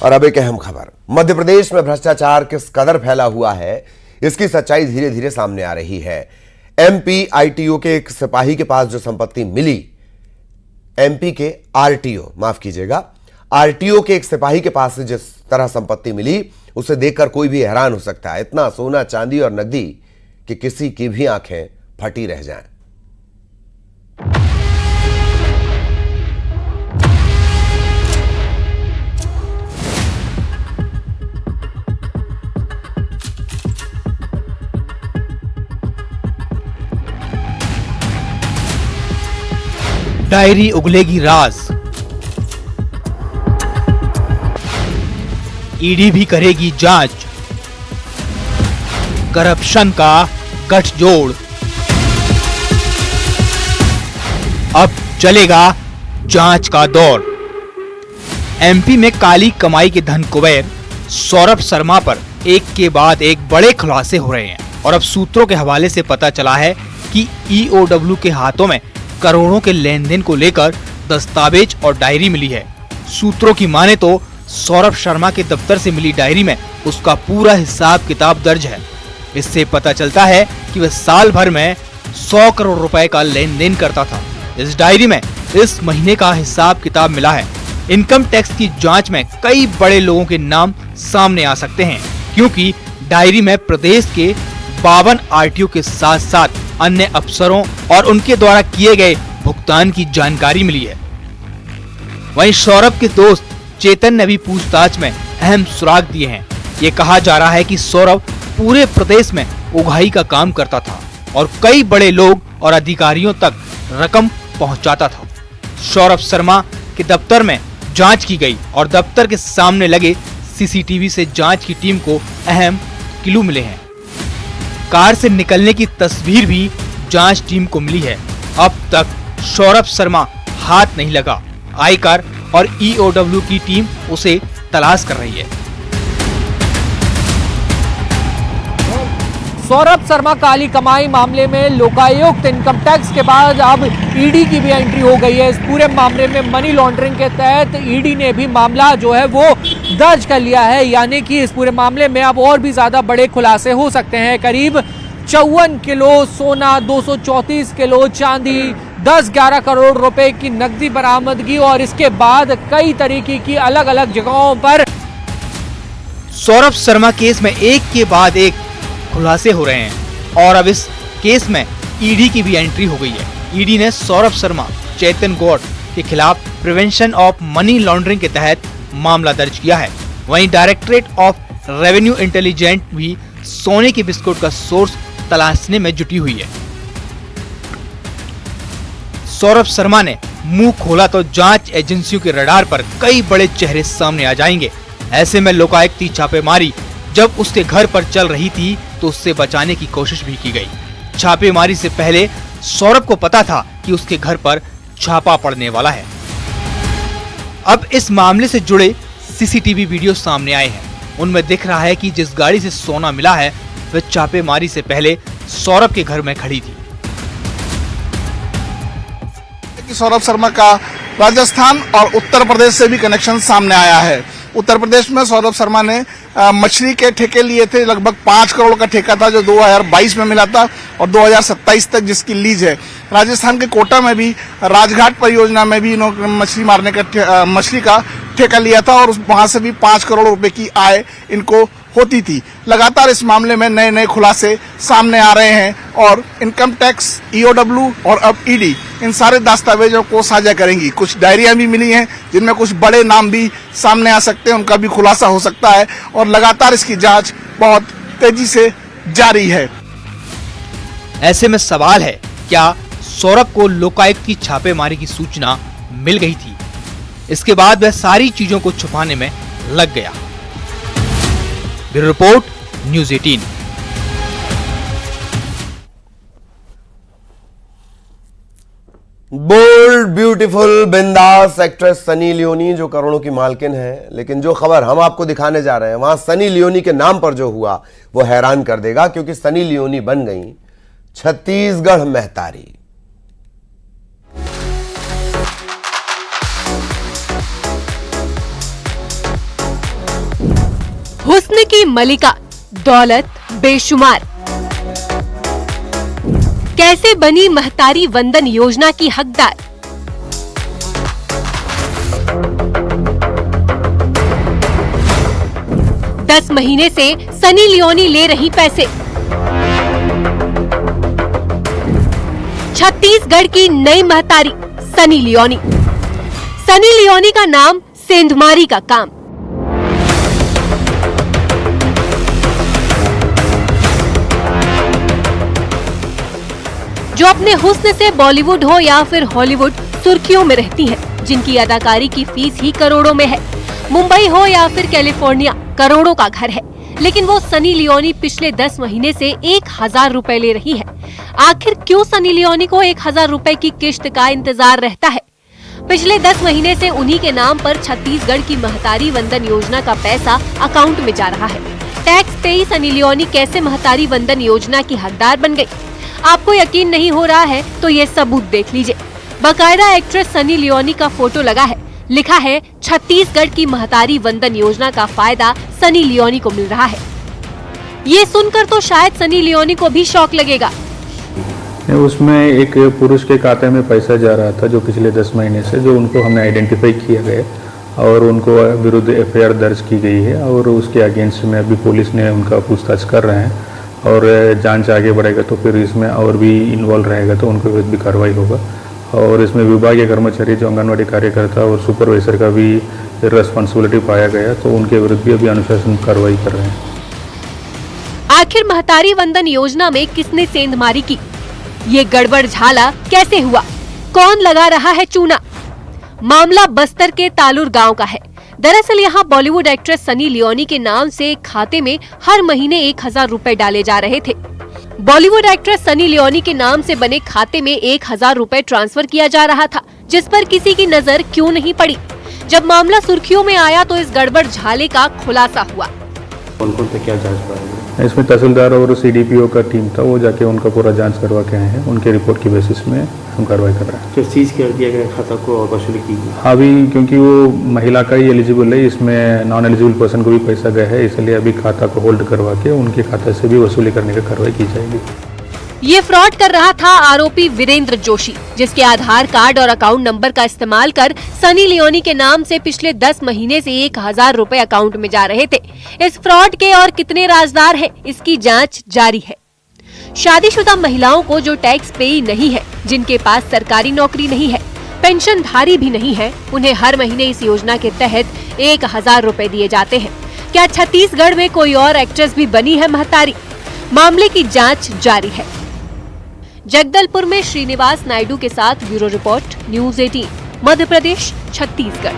और अब एक अहम खबर, मध्य प्रदेश में भ्रष्टाचार किस कदर फैला हुआ है इसकी सच्चाई धीरे धीरे सामने आ रही है। एमपी आईटीओ के एक सिपाही के पास जो संपत्ति मिली, एमपी के आरटीओ माफ कीजिएगा, आरटीओ के एक सिपाही के पास से जिस तरह संपत्ति मिली उसे देखकर कोई भी हैरान हो सकता है। इतना सोना, चांदी और नकदी कि किसी की भी आंखें फटी रह जाएं। डायरी उगलेगी राज, ईडी भी करेगी जांच, करप्शन का गठजोड़, अब चलेगा जांच का दौर। एमपी में काली कमाई के धन कुबेर सौरभ शर्मा पर एक के बाद एक बड़े खुलासे हो रहे हैं और अब सूत्रों के हवाले से पता चला है कि ईओडब्ल्यू के हाथों में करोड़ों के लेन देन को लेकर दस्तावेज और डायरी मिली है। सूत्रों की माने तो सौरभ शर्मा के दफ्तर से मिली डायरी में उसका पूरा हिसाब किताब दर्ज है। इससे पता चलता है कि वह साल भर में 100 करोड़ रुपए का लेन देन करता था। इस डायरी में इस महीने का हिसाब किताब मिला है। इनकम टैक्स की जांच में कई बड़े लोगों के नाम सामने आ सकते हैं, क्योंकि डायरी में प्रदेश के 52 आरटीओ के साथ साथ अन्य अफसरों और उनके द्वारा किए गए भुगतान की जानकारी मिली है। वहीं सौरभ के दोस्त चेतन ने भी पूछताछ में अहम सुराग दिए हैं। ये कहा जा रहा है कि सौरभ पूरे प्रदेश में उगाही का काम करता था और कई बड़े लोग और अधिकारियों तक रकम पहुंचाता था। सौरभ शर्मा के दफ्तर में जांच की गई और दफ्तर के सामने लगे सीसीटीवी से जांच की टीम को अहम क्लू मिले हैं। कार से निकलने की तस्वीर भी जांच टीम को मिली है। अब तक सौरभ शर्मा हाथ नहीं लगा। आयकर और ईओडब्ल्यू की टीम उसे तलाश कर रही है। सौरभ शर्मा काली कमाई मामले में लोकायुक्त इनकम टैक्स के बाद अब ईडी की भी एंट्री हो गई है। इस पूरे मामले में मनी लॉन्ड्रिंग के तहत ईडी ने भी मामला जो है वो दर्ज कर लिया है, यानी कि इस पूरे मामले में अब और भी ज्यादा बड़े खुलासे हो सकते हैं। करीब 54 किलो सोना, 234 किलो चांदी, 10-11 करोड़ रुपए की नकदी बरामदगी और इसके बाद कई तरीके की अलग अलग जगहों पर सौरभ शर्मा केस में एक के बाद एक खुलासे हो रहे हैं और अब इस केस में ईडी की भी एंट्री हो गई है। ईडी ने सौरभ शर्मा, चेतन गौड़ के खिलाफ प्रिवेंशन ऑफ मनी लॉन्ड्रिंग के तहत मामला दर्ज किया है। वहीं डायरेक्टरेट ऑफ रेवेन्यू इंटेलिजेंस भी सोने के बिस्कुट का सोर्स तलाशने में जुटी हुई है। सौरभ शर्मा ने मुंह खोला तो जांच एजेंसियों के रडार पर कई बड़े चेहरे सामने आ जाएंगे। ऐसे में लोकायुक्ती छापेमारी जब उसके घर पर चल रही थी तो उससे बचाने की कोशिश भी की गई। छापेमारी से पहले सौरभ को पता था कि उसके घर पर छापा पड़ने वाला है। अब इस मामले से जुड़े सीसीटीवी वीडियो सामने आए हैं। उनमें दिख रहा है कि जिस गाड़ी से सोना मिला है वह छापेमारी से पहले सौरभ के घर में खड़ी थी। सौरभ शर्मा का राजस्थान और उत्तर प्रदेश से भी कनेक्शन सामने आया है। उत्तर प्रदेश में सौरभ शर्मा ने मछली के ठेके लिए थे। लगभग 5 करोड़ का ठेका था जो 2022 में मिला था और 2027 तक जिसकी लीज है। राजस्थान के कोटा में भी राजघाट परियोजना में भी इन्होंने मछली मारने का मछली का ठेका लिया था और वहां से भी 5 करोड़ रुपए की आय इनको होती थी। लगातार इस मामले में नए नए खुलासे सामने आ रहे हैं और इनकम टैक्स, ईओडब्ल्यू और अब ईडी इन सारे दस्तावेजों को साझा करेंगी। कुछ डायरियां भी मिली हैं जिनमें कुछ बड़े नाम भी सामने आ सकते हैं, उनका भी खुलासा हो सकता है और लगातार इसकी जांच बहुत तेजी से जारी है। ऐसे में सवाल है, क्या सौरभ को लोकायुक्त की छापेमारी की सूचना मिल गई थी? इसके बाद वह सारी चीजों को छुपाने में लग गया। Bureau report, news 18। Bold, beautiful, बिंदास एक्ट्रेस सनी लियोनी जो करोड़ों की मालकिन है, लेकिन जो खबर हम आपको दिखाने जा रहे हैं वहां सनी लियोनी के नाम पर जो हुआ वो हैरान कर देगा, क्योंकि सनी लियोनी बन गई छत्तीसगढ़ महतारी। हुस्न की मलिका, दौलत बेशुमार। कैसे बनी महतारी वंदन योजना की हकदार? दस महीने से सनी लियोनी ले रही पैसे। छत्तीसगढ़ की नई महतारी सनी लियोनी। सनी लियोनी का नाम सेंधमारी का काम। जो अपने हुस्न से बॉलीवुड हो या फिर हॉलीवुड सुर्खियों में रहती हैं, जिनकी अदाकारी की फीस ही करोड़ों में है। मुंबई हो या फिर कैलिफोर्निया, करोड़ों का घर है। लेकिन वो सनी लियोनी पिछले 10 महीने से 1000 रुपए ले रही है। आखिर क्यों सनी लियोनी को 1000 रुपए की किश्त का इंतजार रहता है? पिछले 10 महीने से उन्हीं के नाम पर छत्तीसगढ़ की महतारी वंदन योजना का पैसा अकाउंट में जा रहा है। टैक्स पेई सनी लियोनी कैसे महतारी वंदन योजना की हकदार बन गई? आपको यकीन नहीं हो रहा है तो ये सबूत देख लीजिए। बाकायदा एक्ट्रेस सनी लियोनी का फोटो लगा है, लिखा है छत्तीसगढ़ की महतारी वंदन योजना का फायदा सनी लियोनी को मिल रहा है। ये सुनकर तो शायद सनी लियोनी को भी शौक लगेगा। उसमें एक पुरुष के खाते में पैसा जा रहा था जो पिछले 10 महीने से, जो उनको हमने आइडेंटिफाई किया गया और उनको विरुद्ध एफआईआर दर्ज की गई है और उसके अगेंस्ट में अभी पुलिस ने उनका पूछताछ कर रहे हैं और जांच आगे बढ़ेगा तो फिर इसमें और भी इन्वॉल्व रहेगा तो उनके विरुद्ध भी कार्रवाई होगा। और इसमें विभागीय कर्मचारी जो आंगनवाड़ी कार्यकर्ता और सुपरवाइजर का भी रिस्पॉन्सिबिलिटी पाया गया तो उनके विरुद्ध भी अभी अनुशासन कार्रवाई कर रहे हैं। आखिर महतारी वंदन योजना में किसने सेंधमारी की? ये गड़बड़ झाला कैसे हुआ? कौन लगा रहा है चूना? मामला बस्तर के तालुर गांव का है। दरअसल यहाँ बॉलीवुड एक्ट्रेस सनी लियोनी के नाम से एक खाते में हर महीने 1000 रुपए डाले जा रहे थे। बॉलीवुड एक्ट्रेस सनी लियोनी के नाम से बने खाते में 1000 रुपए ट्रांसफर किया जा रहा था, जिस पर किसी की नजर क्यों नहीं पड़ी। जब मामला सुर्खियों में आया तो इस गड़बड़ झाले का खुलासा हुआ। कौन-कौन से क्या जांच पाएंगे? इसमें तहसीलदार और सीडीपीओ का टीम था, वो जाके उनका पूरा जांच करवा के आए हैं। उनके रिपोर्ट की बेसिस में हम कार्रवाई कर रहे हैं। किस चीज़ कर दिया गया खाता को और वसूली की गई? अभी क्योंकि वो महिला का ही एलिजिबल है, इसमें नॉन एलिजिबल पर्सन को भी पैसा गया है, इसलिए अभी खाता को होल्ड करवा के उनके खाता से भी वसूली करने की कार्रवाई की जाएगी। ये फ्रॉड कर रहा था आरोपी वीरेंद्र जोशी, जिसके आधार कार्ड और अकाउंट नंबर का इस्तेमाल कर सनी लियोनी के नाम से पिछले 10 महीने से 1000 रुपए अकाउंट में जा रहे थे। इस फ्रॉड के और कितने राजदार हैं, इसकी जांच जारी है। शादीशुदा महिलाओं को जो टैक्स पेई नहीं है, जिनके पास सरकारी नौकरी नहीं है, पेंशनधारी भी नहीं है, उन्हें हर महीने इस योजना के तहत 1000 रुपए दिए जाते हैं। क्या छत्तीसगढ़ में कोई और एक्ट्रेस भी बनी है महतारी? मामले की जांच जारी है। जगदलपुर में श्रीनिवास नायडू के साथ bureau report, news 18, Madhya Pradesh, Chhattisgarh.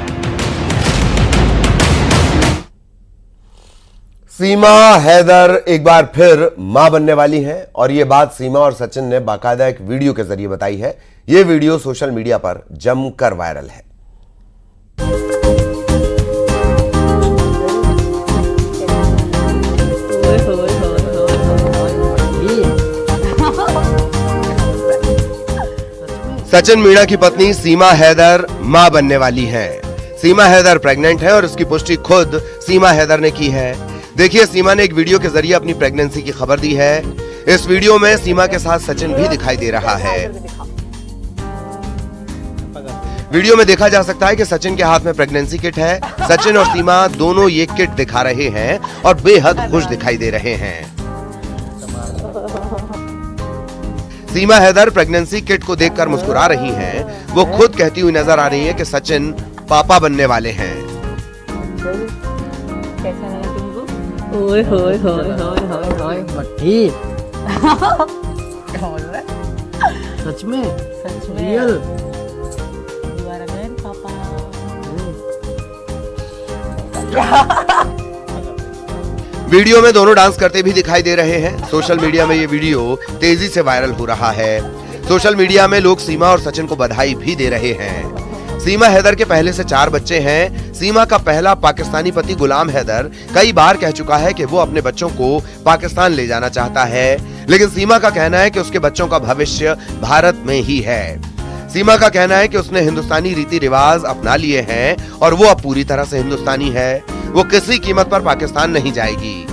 सीमा हैदर एक बार फिर मां बनने वाली हैं और ये बात सीमा और सचिन ने बाकायदा एक वीडियो के जरिए बताई है। ये वीडियो सोशल मीडिया पर जमकर वायरल है। सचिन मीणा की पत्नी सीमा हैदर मां बनने वाली हैं। सीमा हैदर प्रेग्नेंट है और इसकी पुष्टि खुद सीमा हैदर ने की है। देखिए, सीमा ने एक वीडियो के जरिए अपनी प्रेगनेंसी की खबर दी है। इस वीडियो में सीमा के साथ सचिन भी दिखाई दे रहा है। वीडियो में देखा जा सकता है कि सचिन के हाथ में प्रेगनेंसी किट है। सचिन और सीमा दोनों ये किट दिखा रहे हैं और बेहद खुश दिखाई दे रहे हैं। सीमा हैदर प्रेगनेंसी किट को देखकर मुस्कुरा रही हैं। वो खुद कहती हुई नजर आ रही है कि सचिन पापा बनने वाले हैं। कैसा लगा तुमको? ओए होए होए होए होए होए मट्टी। सच में? सच में? Real? You are a man, पापा। वीडियो में दोनों डांस करते भी दिखाई दे रहे हैं। सोशल मीडिया में ये वीडियो तेजी से वायरल हो रहा है। सोशल मीडिया में लोग सीमा और सचिन को बधाई भी दे रहे हैं। सीमा हैदर के पहले से 4 बच्चे हैं। सीमा का पहला पाकिस्तानी पति गुलाम हैदर कई बार कह चुका है कि वो अपने बच्चों को पाकिस्तान ले जाना चाहता है, लेकिन सीमा का कहना है कि उसके बच्चों का भविष्य भारत में ही है। सीमा का कहना है कि उसने हिंदुस्तानी रीति रिवाज अपना लिए हैं और वो अब पूरी तरह से हिंदुस्तानी है। वो किसी कीमत पर पाकिस्तान नहीं जाएगी।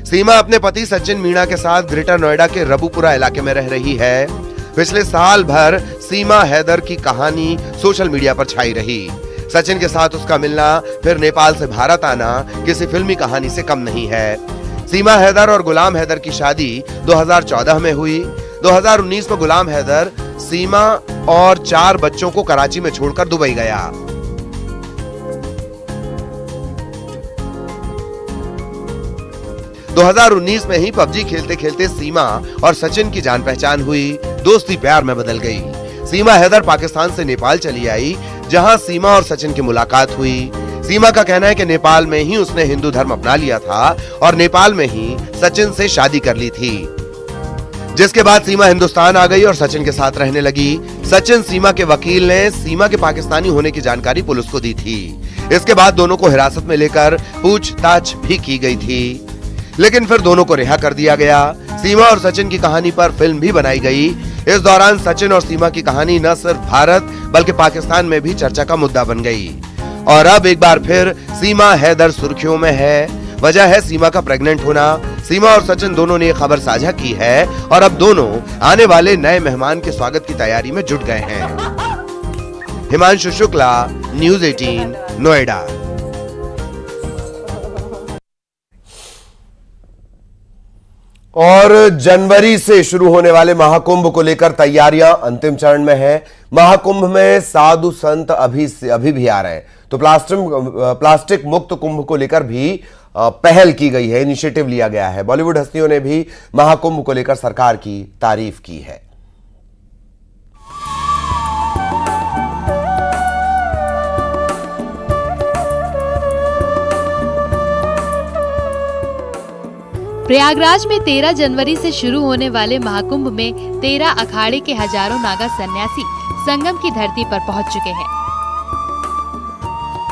सीमा अपने पति सचिन मीणा के साथ ग्रेटर नोएडा के रबुपुरा इलाके में रह रही है। पिछले साल भर सीमा हैदर की कहानी सोशल मीडिया पर छाई रही। सचिन के साथ उसका मिलना, फिर नेपाल से भारत आना किसी फिल्मी कहानी से कम नहीं है। सीमा हैदर और गुलाम हैदर की शादी 2014 में हुई। 2019 में गुलाम हैदर सीमा और 4 बच्चों को कराची में छोड़कर दुबई गया। दो 2019 में ही पबजी खेलते खेलते सीमा और सचिन की जान पहचान हुई, दोस्ती प्यार में बदल गई। सीमा हैदर पाकिस्तान से नेपाल चली आई, जहां सीमा और सचिन की मुलाकात हुई। सीमा का कहना है कि नेपाल में ही उसने हिंदू धर्म अपना लिया था और नेपाल में ही सचिन से शादी कर ली थी, जिसके बाद सीमा हिंदुस्तान आ गई और सचिन के साथ रहने लगी। सचिन सीमा के वकील ने सीमा के पाकिस्तानी होने की जानकारी पुलिस को दी थी। इसके बाद दोनों को हिरासत में लेकर पूछताछ भी की गई थी, लेकिन फिर दोनों को रिहा कर दिया गया। सीमा और सचिन की कहानी पर फिल्म भी बनाई गई। इस दौरान सचिन और सीमा की कहानी न सिर्फ भारत बल्कि पाकिस्तान में भी चर्चा का मुद्दा बन गई। और अब एक बार फिर सीमा हैदर सुर्खियों में है। वजह है सीमा का प्रेग्नेंट होना। सीमा और सचिन दोनों ने ये खबर साझा की है और अब दोनों आने वाले नए मेहमान के स्वागत की तैयारी में जुट गए हैं। हिमांशु शुक्ला, न्यूज़ 18, नोएडा। और जनवरी से शुरू होने वाले महाकुंभ को लेकर तैयारियां अंतिम चरण में है। महाकुंभ में साधु संत अभी भी आ रहे हैं, तो प्लास्टिक मुक्त कुंभ को लेकर भी पहल की गई है, इनिशिएटिव लिया गया है। बॉलीवुड हस्तियों ने भी महाकुंभ को लेकर सरकार की तारीफ की है। प्रयागराज में 13 जनवरी से शुरू होने वाले महाकुंभ में 13 अखाड़े के हजारों नागा सन्यासी संगम की धरती पर पहुंच चुके हैं।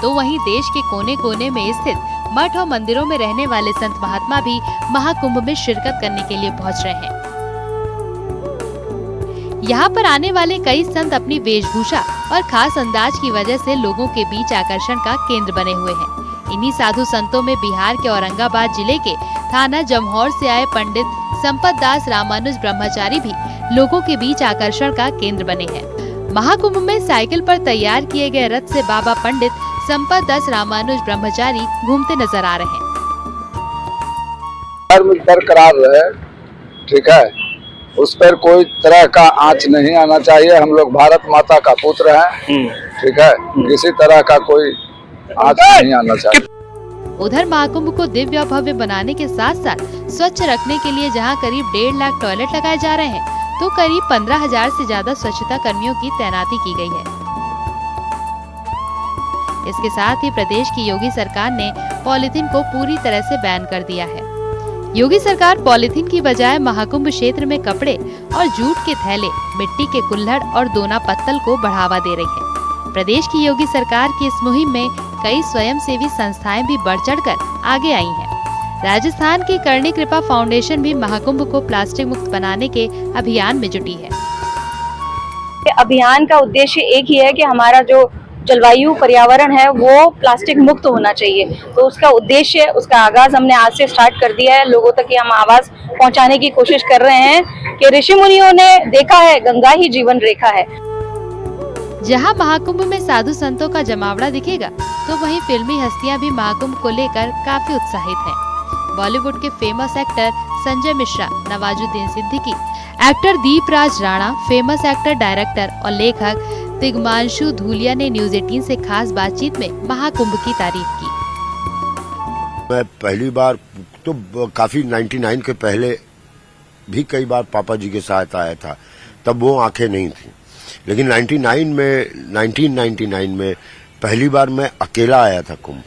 तो वहीं देश के कोने कोने में स्थित मठ और मंदिरों में रहने वाले संत महात्मा भी महाकुंभ में शिरकत करने के लिए पहुंच रहे हैं। यहाँ पर आने वाले कई संत अपनी वेशभूषा और खास अंदाज की वजह से लोगों के बीच आकर्षण का केंद्र बने हुए हैं। इन्हीं साधु संतों में बिहार के औरंगाबाद जिले के थाना जमहौर से आए पंडित संपत दास रामानुज ब्रह्मचारी भी लोगों के बीच आकर्षण का केंद्र बने हैं। महाकुंभ में साइकिल पर तैयार किए गए रथ से बाबा पंडित संपत दास रामानुज ब्रह्मचारी घूमते नजर आ रहे हैं। धर्म बरकरार रहे, ठीक है, उस पर कोई तरह का आंच नहीं आना चाहिए। हम लोग भारत माता का पुत्र हैं, ठीक है, किसी तरह का कोई आंच नहीं आना चाहिए। उधर महाकुंभ को दिव्य और भव्य बनाने के साथ साथ स्वच्छ रखने के लिए जहां करीब 1.5 लाख टॉयलेट लगाए जा रहे हैं, तो करीब 15,000 से ज्यादा स्वच्छता कर्मियों की तैनाती की गई है। इसके साथ ही प्रदेश की योगी सरकार ने पॉलीथीन को पूरी तरह से बैन कर दिया है। योगी सरकार पॉलीथीन की बजाय महाकुंभ क्षेत्र में कपड़े और जूट के थैले, मिट्टी के कुल्हड़ और दोना पत्तल को बढ़ावा दे रही है। प्रदेश की योगी सरकार की इस मुहिम में कई स्वयंसेवी संस्थाएं भी बढ़ चढ़कर आगे आई हैं। राजस्थान की करणी कृपा फाउंडेशन भी महाकुंभ को प्लास्टिक मुक्त बनाने के अभियान में जुटी है। अभियान का उद्देश्य एक ही है कि हमारा जो जलवायु पर्यावरण है वो प्लास्टिक मुक्त होना चाहिए। तो उसका उद्देश्य, उसका आगाज हमने आज से स्टार्ट कर दिया है। लोगों तक हम आवाज पहुंचाने की कोशिश कर रहे हैं कि ऋषि मुनियों ने देखा है, गंगा ही जीवन रेखा है। जहां महाकुंभ में साधु संतों का जमावड़ा दिखेगा, तो वहीं फिल्मी हस्तियां भी महाकुंभ को लेकर काफी उत्साहित हैं। बॉलीवुड के famous actor Sanjay Mishra, Nawazuddin Siddiqui, actor Deepraj Rana, famous actor, director और लेखक तिग्मांशु धूलिया ने न्यूज़ 18 से खास बातचीत में महाकुंभ की तारीफ की। मैं पहली बार तो काफी 99 के पहले भी कई बार पापा जी के साथ आया था, तब वो आंखें नहीं थी। लेकिन 1999 में पहली बार मैं अकेला आया था कुंभ,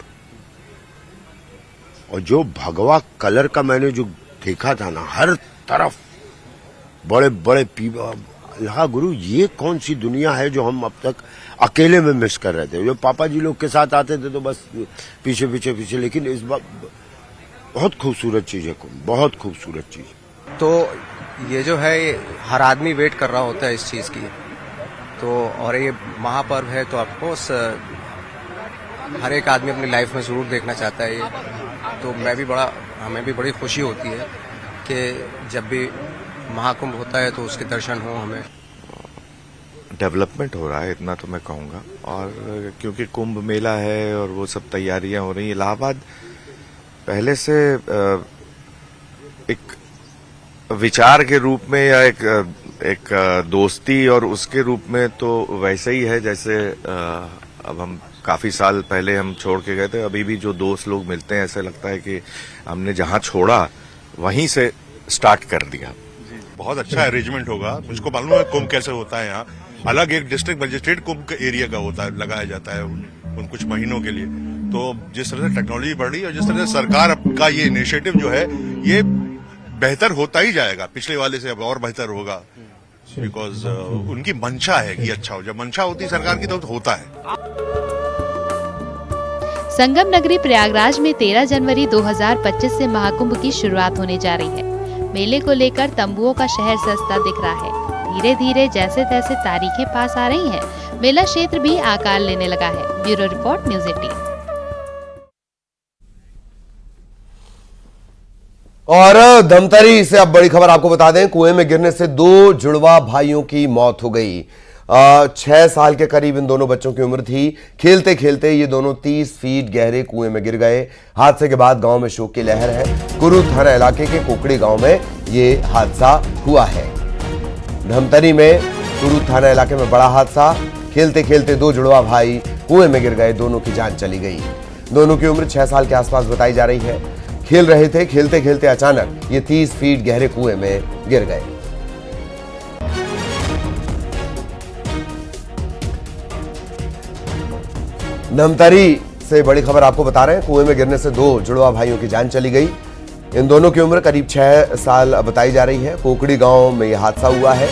और जो भगवा कलर का मैंने जो देखा था ना, हर तरफ बड़े बड़े लगा गुरु ये कौन सी दुनिया है जो हम अब तक अकेले में मिस कर रहे थे। जो पापा जी लोग के साथ आते थे तो बस पीछे पीछे पीछे, लेकिन इस बार बहुत खूबसूरत चीज है कुंभ, बहुत खूबसूरत चीज। तो ये जो है हर आदमी वेट कर रहा होता है इस चीज़ की, तो और ये महापर्व है तो ऑफकोर्स हर एक आदमी अपनी लाइफ में ज़रूर देखना चाहता है ये। तो हमें भी बड़ी खुशी होती है कि जब भी महाकुंभ होता है तो उसके दर्शन हो हमें। डेवलपमेंट हो रहा है इतना तो मैं कहूँगा, और क्योंकि कुंभ मेला है और वो सब तैयारियां हो रही हैं। इलाहाबाद पहले से एक विचार के रूप में या एक दोस्ती और उसके रूप में तो वैसे ही है जैसे अब हम काफी साल पहले हम छोड़ के गए थे। अभी भी जो दोस्त लोग मिलते हैं ऐसा लगता है कि हमने जहां छोड़ा वहीं से स्टार्ट कर दिया। बहुत अच्छा अरेंजमेंट होगा। मुझको मालूम है कुंभ कैसे होता है। यहाँ अलग एक डिस्ट्रिक्ट मजिस्ट्रेट कुंभ के एरिया का होता है, लगाया जाता है उन कुछ महीनों के लिए। तो जिस तरह से टेक्नोलॉजी बढ़ रही है और जिस तरह से सरकार का ये इनिशिएटिव जो है ये बेहतर होता ही जाएगा, पिछले वाले से अब और बेहतर होगा, बिकॉज उनकी मंशा है कि अच्छा हो। जब मंशा होती है सरकार की तो होता है। संगम नगरी प्रयागराज में 13 जनवरी 2025 से महाकुंभ की शुरुआत होने जा रही है। मेले को लेकर तंबुओं का शहर सस्ता दिख रहा है। धीरे धीरे जैसे तैसे तारीखें पास आ रही हैं, मेला क्षेत्र भी आकार लेने लगा है। Bureau report, news 18। और धमतरी से अब बड़ी खबर आपको बता दें, कुएं में गिरने से 2 जुड़वा भाइयों की मौत हो गई। 6 साल के करीब इन दोनों बच्चों की उम्र थी। खेलते खेलते ये दोनों 30 फीट गहरे कुएं में गिर गए। हादसे के बाद गांव में शोक की लहर है। कुरू थाना इलाके के कोकड़ी गांव में ये हादसा हुआ है। धमतरी में कुरू थाना इलाके में बड़ा हादसा। खेलते खेलते 2 जुड़वा भाई कुएं में गिर गए। दोनों की जान चली गई। दोनों की उम्र 6 साल के आसपास बताई जा रही है। खेल रहे थे, खेलते खेलते अचानक ये 30 फीट गहरे कुएं में गिर गए। धमतरी से बड़ी खबर आपको बता रहे हैं, कुएं में गिरने से 2 जुड़वा भाइयों की जान चली गई। इन दोनों की उम्र करीब 6 साल बताई जा रही है। कोकड़ी गांव में यह हादसा हुआ है।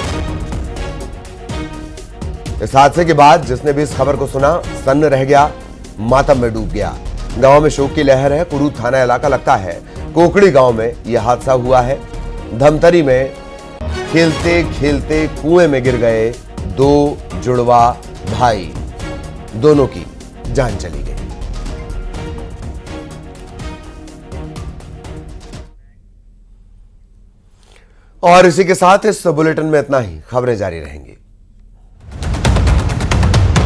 इस हादसे के बाद जिसने भी इस खबर को सुना सन्न रह गया, मातम में डूब गया। गांव में शोक की लहर है। कुरू थाना इलाका लगता है कोकड़ी गांव में यह हादसा हुआ है। धमतरी में खेलते खेलते कुएं में गिर गए 2 जुड़वा भाई। दोनों की जान चली गई। और इसी के साथ इस बुलेटिन में इतना ही। खबरें जारी रहेंगी।